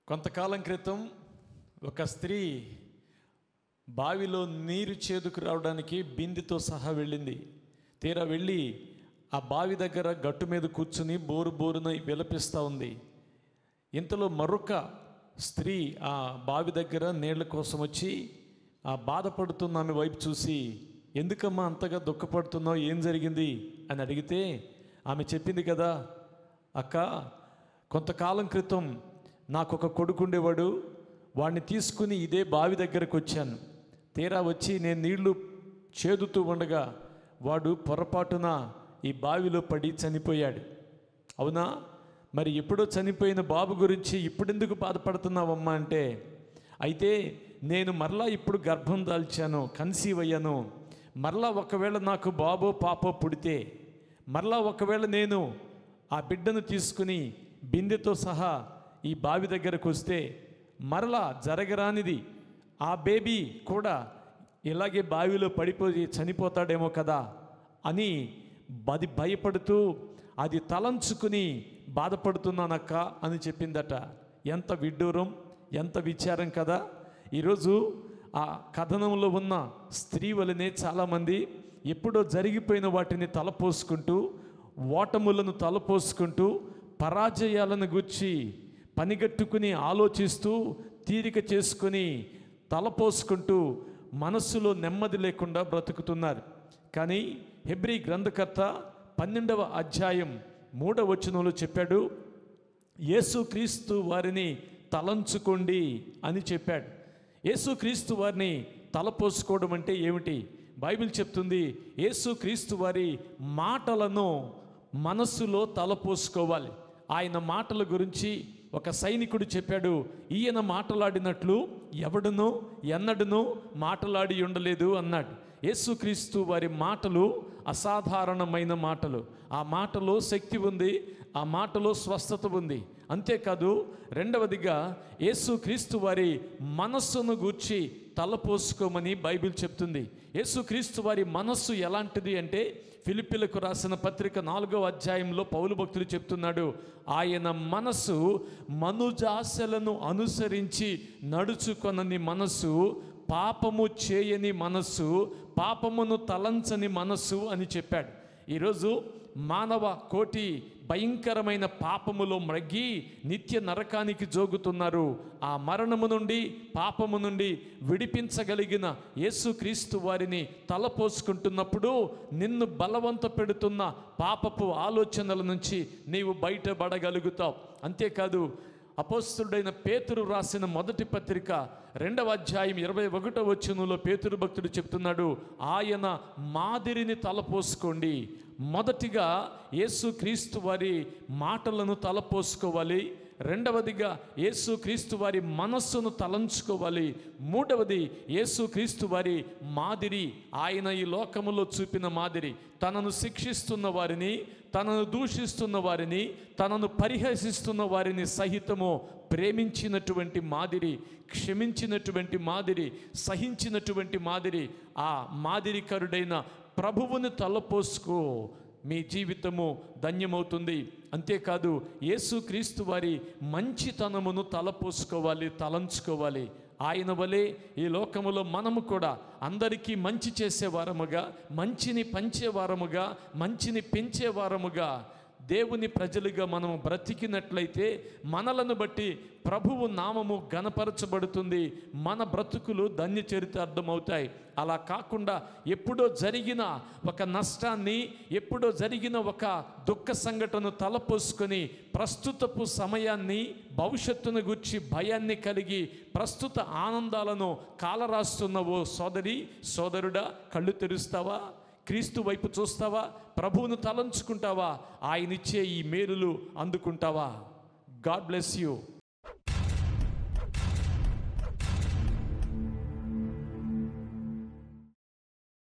కొంతకాలం క్రితం ఒక స్త్రీ బావిలో నీరు చేదుకు రావడానికి బిందెతో సహా వెళ్ళింది. తీరా వెళ్ళి ఆ బావి దగ్గర గట్టు మీద కూర్చుని బోరు బోరున విలపిస్తూ ఉంది. ఇంతలో మరొక స్త్రీ ఆ బావి దగ్గర నీళ్ల కోసం వచ్చి ఆ బాధపడుతున్న ఆమె వైపు చూసి, ఎందుకమ్మా అంతగా దుఃఖపడుతున్నావు, ఏం జరిగింది అని అడిగితే ఆమె చెప్పింది కదా, అక్క కొంతకాలం క్రితం నాకు ఒక కొడుకు ఉండేవాడు, వాడిని తీసుకుని ఇదే బావి దగ్గరకు వచ్చాను. తీరా వచ్చి నేను నీళ్లు చేదుతూ ఉండగా వాడు పొరపాటున ఈ బావిలో పడి చనిపోయాడు. అవునా, మరి ఎప్పుడో చనిపోయిన బాబు గురించి ఇప్పుడెందుకు బాధపడుతున్నావమ్మా అంటే, అయితే నేను మరలా ఇప్పుడు గర్భం దాల్చాను, కన్సీవ్ అయ్యాను. మరలా ఒకవేళ నాకు బాబో పాపో పుడితే, మరలా ఒకవేళ నేను ఆ బిడ్డను తీసుకుని బిందెతో సహా ఈ బావి దగ్గరకు వస్తే మరలా జరగరానిది ఆ బేబీ కూడా ఇలాగే బావిలో పడిపోయి చనిపోతాడేమో కదా అని భయపడుతూ అది తలంచుకుని బాధపడుతున్నానక్క అని చెప్పిందట. ఎంత విడ్డూరం, ఎంత విచారం కదా. ఈరోజు ఆ కథనంలో ఉన్న స్త్రీ వలనే చాలామంది ఎప్పుడో జరిగిపోయిన వాటిని తలపోసుకుంటూ, ఓటములను తలపోసుకుంటూ, పరాజయాలను గూర్చి పనిగట్టుకుని ఆలోచిస్తూ, తీరిక చేసుకుని తలపోసుకుంటూ మనస్సులో నెమ్మది లేకుండా బ్రతుకుతున్నారు. కానీ హెబ్రీ గ్రంథకర్త 12వ అధ్యాయం 3వ వచనంలో చెప్పాడు, యేసుక్రీస్తు వారిని తలంచుకోండి అని చెప్పాడు. యేసుక్రీస్తు వారిని తలపోసుకోవడం అంటే ఏమిటి? బైబిల్ చెప్తుంది, యేసుక్రీస్తు వారి మాటలను మనస్సులో తలపోసుకోవాలి. ఆయన మాటల గురించి ఒక సైనికుడు చెప్పాడు, ఈయన మాట్లాడినట్లు ఎవడునూ ఎన్నడూనూ మాట్లాడి ఉండలేదు అన్నాడు. యేసుక్రీస్తు వారి మాటలు అసాధారణమైన మాటలు. ఆ మాటలో శక్తి ఉంది, ఆ మాటలో స్వస్థత ఉంది. అంతేకాదు, రెండవదిగా యేసుక్రీస్తు వారి మనస్సును గూర్చి తలపోసుకోమని బైబిల్ చెప్తుంది. యేసుక్రీస్తు వారి మనస్సు ఎలాంటిది అంటే, ఫిలిప్పీలకు రాసిన పత్రిక 4వ అధ్యాయంలో పౌలు భక్తుడు చెప్తున్నాడు, ఆయన మనస్సు మనుజాశలను అనుసరించి నడుచుకొనని మనస్సు, పాపము చేయని మనస్సు, పాపమును తలంచని మనస్సు అని చెప్పాడు. ఈరోజు మానవ కోటి భయంకరమైన పాపములో మ్రగ్గి నిత్య నరకానికి జోగుతున్నారు. ఆ మరణము నుండి, పాపము నుండి విడిపించగలిగిన యేసుక్రీస్తు వారిని తలపోసుకుంటున్నప్పుడు నిన్ను బలవంత పెడుతున్న పాపపు ఆలోచనల నుంచి నీవు బయటపడగలుగుతావు. అంతేకాదు, అపోస్తలుడైన పేతురు రాసిన మొదటి పత్రిక 2వ అధ్యాయం 21వ వచనంలో పేతురు భక్తుడు చెప్తున్నాడు, ఆయన మాదిరిని తలపోసుకోండి. మొదటిగా యేసుక్రీస్తు వారి మాటలను తలపోసుకోవాలి. రెండవదిగా యేసుక్రీస్తు వారి మనస్సును తలంచుకోవాలి. మూడవది యేసుక్రీస్తు వారి మాదిరి, ఆయన ఈ లోకములో చూపిన మాదిరి, తనను శిక్షిస్తున్న వారిని, తనను దూషిస్తున్న వారిని, తనను పరిహసిస్తున్న వారిని సహితము ప్రేమించినటువంటి మాదిరి, క్షమించినటువంటి మాదిరి, సహించినటువంటి మాదిరి, ఆ మాదిరికరుడైన ప్రభువుని తలపోసుకో, మీ జీవితము ధన్యమవుతుంది. అంతేకాదు, యేసుక్రీస్తు వారి మంచితనమును తలపోసుకోవాలి, తలంచుకోవాలి. ఆయన వలె ఈ లోకములో మనము కూడా అందరికీ మంచి చేసేవారముగా, మంచిని పంచేవారముగా, మంచిని పెంచేవారముగా దేవుని ప్రజలుగా మనము బ్రతికినట్లయితే మనలను బట్టి ప్రభువు నామము ఘనపరచబడుతుంది, మన బ్రతుకులు ధన్య చరితార్థమవుతాయి. అలా కాకుండా ఎప్పుడో జరిగిన ఒక నష్టాన్ని, ఎప్పుడో జరిగిన ఒక దుఃఖ సంఘటనను తలపోసుకొని ప్రస్తుతపు సమయాన్ని, భవిష్యత్తును గురించి భయాన్ని కలిగి ప్రస్తుత ఆనందాలను కాలరాస్తున్న ఓ సోదరి, సోదరుడా, కళ్ళు తెరుస్తావా? క్రీస్తు వైపు చూస్తావా? ప్రభువును తలంచుకుంటావా? ఆయనిచ్చే ఈ మేలులు అందుకుంటావా? God bless you.